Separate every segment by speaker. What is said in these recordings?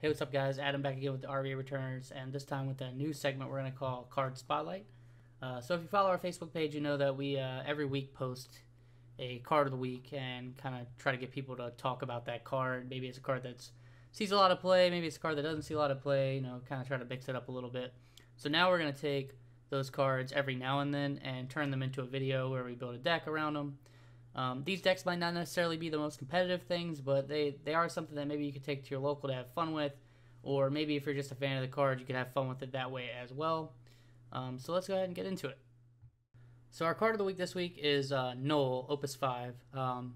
Speaker 1: Hey, what's up, guys? Adam back again with the RVA Returners, and this time with a new segment we're going to call Card Spotlight. So if you follow our Facebook page, you know that we every week post a card of the week and kind of try to get people to talk about that card. Maybe it's a card that sees a lot of play, maybe it's a card that doesn't see a lot of play, kind of try to mix it up a little bit. So now we're going to take those cards every now and then and turn them into a video where we build a deck around them. These decks might not necessarily be the most competitive things, but they are something that maybe you could take to your local to have fun with, or maybe if you're just a fan of the card, you could have fun with it that way as well. So let's go ahead and get into it. So our card of the week this week is Noel, Opus 5.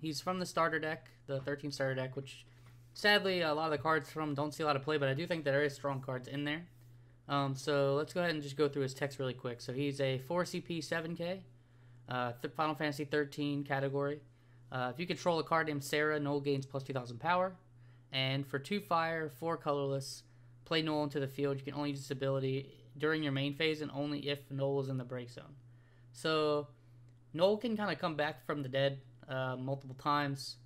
Speaker 1: He's from the starter deck, the 13 starter deck, which sadly a lot of the cards from don't see a lot of play, but I do think there is strong cards in there. So let's go ahead and just go through his text really quick. So he's a 4 CP 7K. Final Fantasy 13 category. If you control a card named Sarah, Noel gains plus 2,000 power. And for 2 fire, 4 colorless, play Noel into the field. You can only use this ability during your main phase and only if Noel is in the break zone. So Noel can kind of come back from the dead multiple times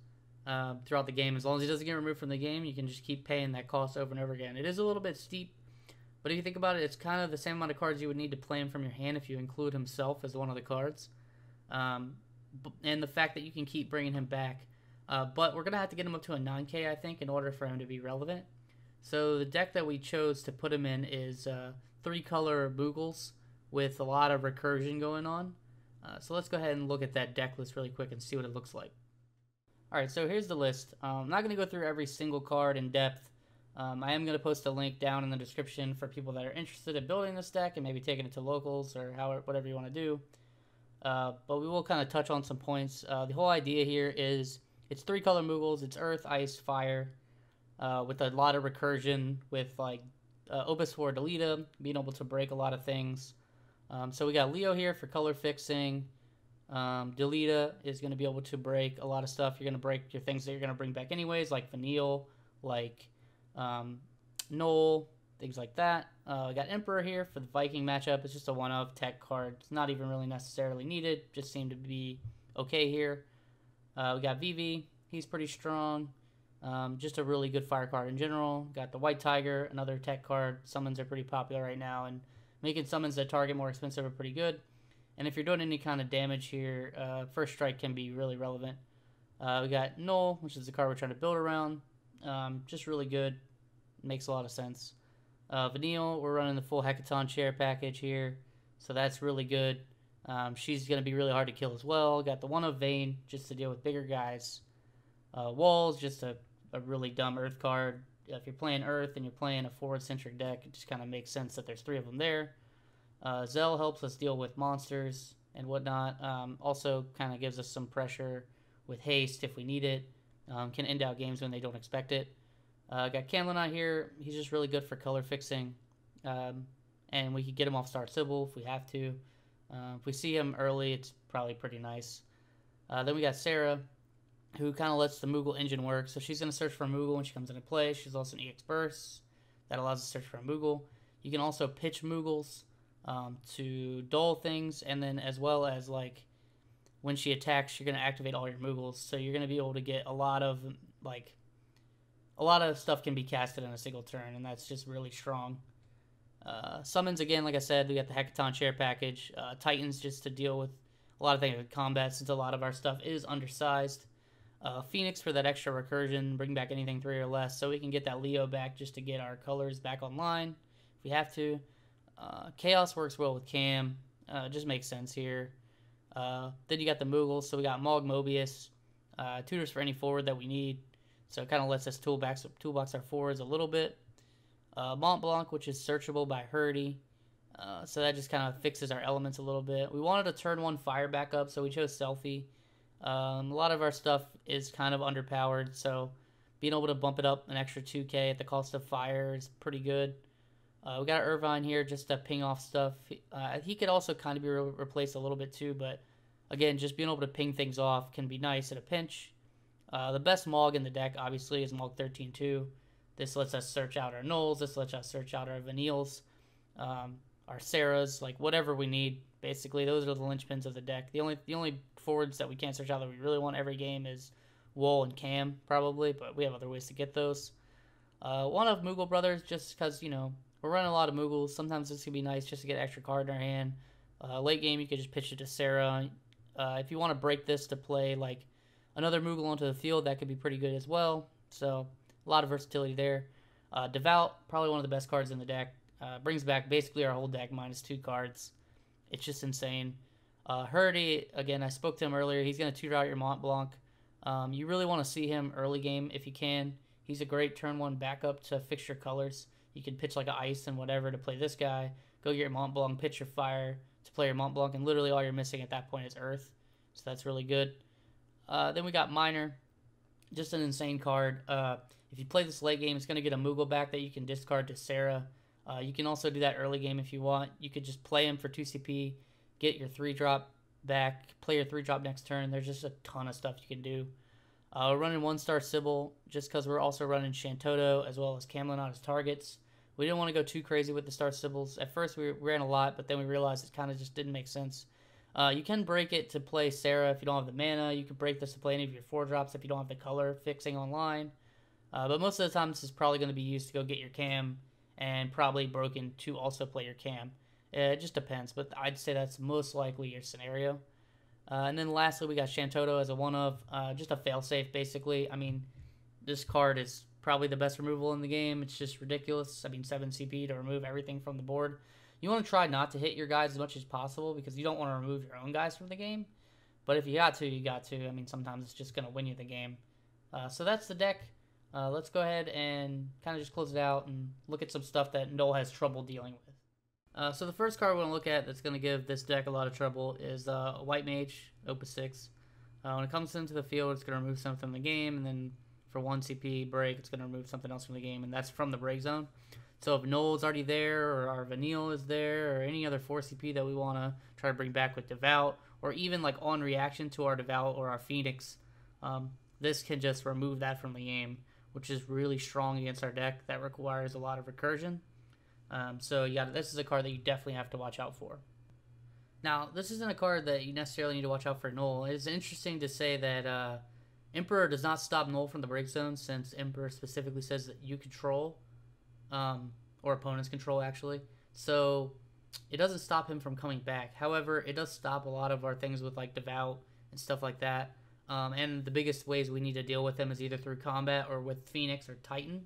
Speaker 1: throughout the game. As long as he doesn't get removed from the game, you can just keep paying that cost over and over again. It is a little bit steep, but if you think about it, it's kind of the same amount of cards you would need to play him from your hand if you include himself as one of the cards. And the fact that you can keep bringing him back. But we're going to have to get him up to a 9K, I think, in order for him to be relevant. So the deck that we chose to put him in is 3-color Moogles with a lot of recursion going on. So let's go ahead and look at that deck list really quick and see what it looks like. Alright, so here's the list. I'm not going to go through every single card in depth. I am going to post a link down in the description for people that are interested in building this deck and maybe taking it to locals or whatever you want to do. But we will kind of touch on some points. The whole idea here is it's 3-color Moogles. It's Earth, Ice, Fire, with a lot of recursion with like Opus 4 Deleta, being able to break a lot of things. So we got Leo here for color fixing. Deleta is going to be able to break a lot of stuff. You're going to break your things that you're going to bring back anyways, like Vanille, like Noel, things like that. We got Emperor here for the Viking matchup. It's just a one-of tech card. It's not even really necessarily needed. Just seemed to be okay here. We got Vivi. He's pretty strong. Just a really good fire card in general. Got the White Tiger, another tech card. Summons are pretty popular right now, and making summons that target more expensive are pretty good. And if you're doing any kind of damage here, First Strike can be really relevant. We got Noel, which is the card we're trying to build around. Just really good. Makes a lot of sense. Vanille, we're running the full Hecaton chair package here, so that's really good. She's going to be really hard to kill as well. Got the one of Vayne, just to deal with bigger guys. Walls, just a really dumb Earth card. If you're playing Earth and you're playing a forward-centric deck, it just kind of makes sense that there's 3 of them there. Zell helps us deal with monsters and whatnot. Also kind of gives us some pressure with haste if we need it. Can end out games when they don't expect it. Got Camlanite here. He's just really good for color fixing. And we could get him off Star Sybil if we have to. If we see him early, it's probably pretty nice. Then we got Sarah, who kind of lets the Moogle engine work. So she's going to search for a Moogle when she comes into play. She's also an EX Burst. That allows us to search for a Moogle. You can also pitch Moogles to dull things. And then as well as like when she attacks, you're going to activate all your Moogles. So you're going to be able to get a lot of stuff can be casted in a single turn, and that's just really strong. Summons, again, like I said, we got the Hecaton chair package. Titans, just to deal with a lot of things with combat, since a lot of our stuff is undersized. Phoenix for that extra recursion, bring back anything 3 or less, so we can get that Leo back just to get our colors back online if we have to. Chaos works well with Cam. Just makes sense here. Then you got the Moogles, so we got Mog Mobius. Tutors for any forward that we need. So it kind of lets us toolbox our forwards a little bit. Mont Blanc, which is searchable by Hurdy. So that just kind of fixes our elements a little bit. We wanted a turn 1 fire backup, so we chose Selfie. A lot of our stuff is kind of underpowered, so being able to bump it up an extra 2K at the cost of fire is pretty good. We got Irvine here just to ping off stuff. He could also kind of be replaced a little bit too, but again, just being able to ping things off can be nice at a pinch. The best Mog in the deck, obviously, is Mog 13-2. This lets us search out our Nulls. This lets us search out our Vanilles, our Sarahs, like whatever we need. Basically, those are the linchpins of the deck. The only forwards that we can't search out that we really want every game is Wool and Cam, probably, but we have other ways to get those. One of Moogle Brothers, just because, you know, we're running a lot of Moogles. Sometimes this could be nice just to get an extra card in our hand. Late game, you could just pitch it to Sarah. If you want to break this to play like another Moogle onto the field, that could be pretty good as well. So a lot of versatility there. Devout, probably one of the best cards in the deck. Brings back basically our whole deck minus 2 cards. It's just insane. Hurdy, again, I spoke to him earlier. He's going to tutor out your Mont Blanc. You really want to see him early game if you can. He's a great turn 1 backup to fix your colors. You can pitch like an Ice and whatever to play this guy. Go get your Mont Blanc, pitch your Fire to play your Mont Blanc, and literally all you're missing at that point is Earth. So that's really good. Then we got Miner. Just an insane card. If you play this late game, it's going to get a Moogle back that you can discard to Sarah. You can also do that early game if you want. You could just play him for 2 CP, get your 3-drop back, play your 3-drop next turn. There's just a ton of stuff you can do. We're running 1-star Sybil just because we're also running Shantou as well as Camelot as targets. We didn't want to go too crazy with the star Sybils. At first we ran a lot, but then we realized it kind of just didn't make sense. You can break it to play Sarah if you don't have the mana. You can break this to play any of your 4-drops if you don't have the color fixing online. But most of the time this is probably going to be used to go get your cam, and probably broken to also play your cam. It just depends, but I'd say that's most likely your scenario. And then lastly, we got Shantou as a one-of, just a failsafe basically. I mean, this card is probably the best removal in the game. It's just ridiculous. I mean, 7 CP to remove everything from the board. You want to try not to hit your guys as much as possible because you don't want to remove your own guys from the game. But if you got to, you got to. I mean, sometimes it's just going to win you the game. So that's the deck. Let's go ahead and kind of just close it out and look at some stuff that Noel has trouble dealing with. So the first card we're going to look at that's going to give this deck a lot of trouble is White Mage, Opus 6. When it comes into the field, it's going to remove something from the game, and then for 1 CP break, it's going to remove something else from the game, and that's from the break zone. So if Noel's already there, or our Vanille is there, or any other 4 CP that we want to try to bring back with Devout, or even like on reaction to our Devout or our Phoenix, this can just remove that from the game, which is really strong against our deck. That requires a lot of recursion. So yeah, this is a card that you definitely have to watch out for. Now, this isn't a card that you necessarily need to watch out for Noel. It's interesting to say that Emperor does not stop Noel from the break zone, since Emperor specifically says that you control, or opponents control actually. So it doesn't stop him from coming back. However, it does stop a lot of our things with like Devout and stuff like that. And the biggest ways we need to deal with him is either through combat or with Phoenix or Titan.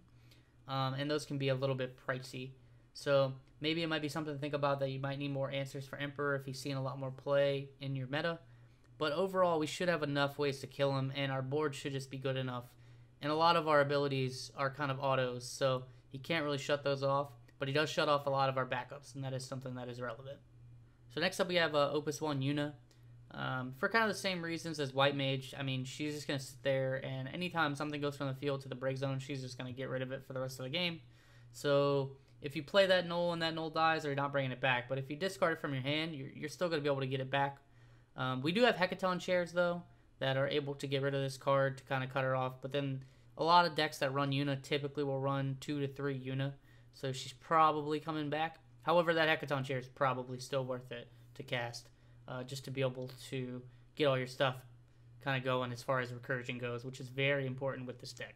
Speaker 1: And those can be a little bit pricey. So maybe it might be something to think about, that you might need more answers for Emperor if he's seeing a lot more play in your meta. But overall, we should have enough ways to kill him, and our board should just be good enough. And a lot of our abilities are kind of autos, so he can't really shut those off. But he does shut off a lot of our backups, and that is something that is relevant. So next up we have Opus 1 Yuna. For kind of the same reasons as White Mage. I mean, she's just going to sit there, and anytime something goes from the field to the break zone, she's just going to get rid of it for the rest of the game. So if you play that Noel and that Noel dies, you're not bringing it back. But if you discard it from your hand, you're still going to be able to get it back. We do have Hecaton chairs, though, that are able to get rid of this card to kind of cut her off. But then a lot of decks that run Yuna typically will run 2 to 3 Yuna. So she's probably coming back. However, that Hecaton chair is probably still worth it to cast. Just to be able to get all your stuff kind of going as far as recursion goes, which is very important with this deck.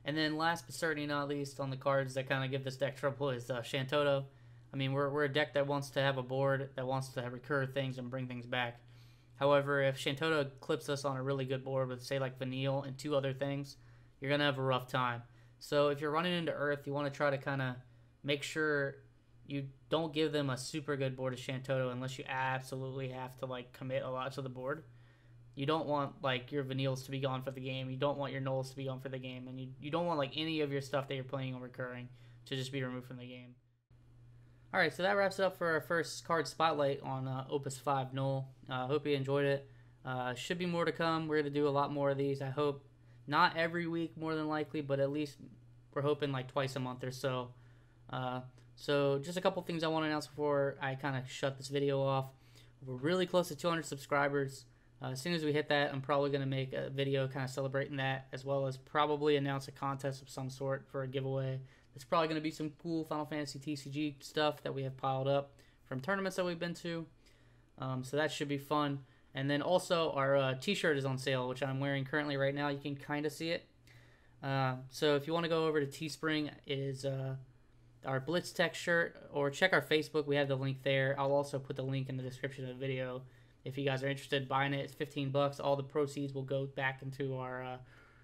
Speaker 1: And then last but certainly not least on the cards that kind of give this deck trouble is Shantou. I mean, we're a deck that wants to have a board, that wants to recur things and bring things back. However, if Shantou clips us on a really good board with, say, like Vanille and 2 other things, you're going to have a rough time. So if you're running into Earth, you want to try to kind of make sure you don't give them a super good board of Shantou unless you absolutely have to like commit a lot to the board. You don't want like your Vanilles to be gone for the game. You don't want your Noels to be gone for the game. And you don't want like any of your stuff that you're playing on recurring to just be removed from the game. Alright, so that wraps it up for our first card spotlight on Opus 5 Noel. Hope you enjoyed it. Should be more to come. We're going to do a lot more of these, I hope. Not every week more than likely, but at least we're hoping like twice a month or so. So just a couple things I want to announce before I kind of shut this video off. We're really close to 200 subscribers. As soon as we hit that, I'm probably going to make a video kind of celebrating that, as well as probably announce a contest of some sort for a giveaway. There's probably going to be some cool Final Fantasy TCG stuff that we have piled up from tournaments that we've been to. So that should be fun. And then also our t-shirt is on sale, which I'm wearing currently right now. You can kind of see it. So if you want to go over to Teespring, it is our Blitz Tech shirt, or check our Facebook. We have the link there. I'll also put the link in the description of the video if you guys are interested in buying it. It's $15. All the proceeds will go back into our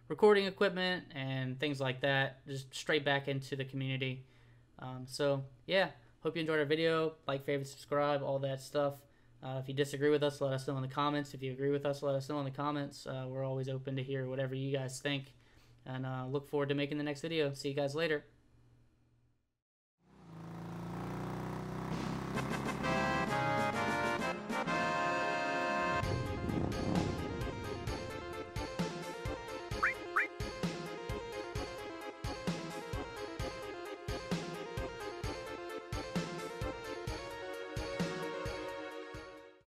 Speaker 1: recording equipment and things like that, just straight back into the community. So yeah, hope you enjoyed our video. Like, favorite, subscribe, all that stuff. If you disagree with us, let us know in the comments. If you agree with us, let us know in the comments. We're always open to hear whatever you guys think, and look forward to making the next video. See you guys later.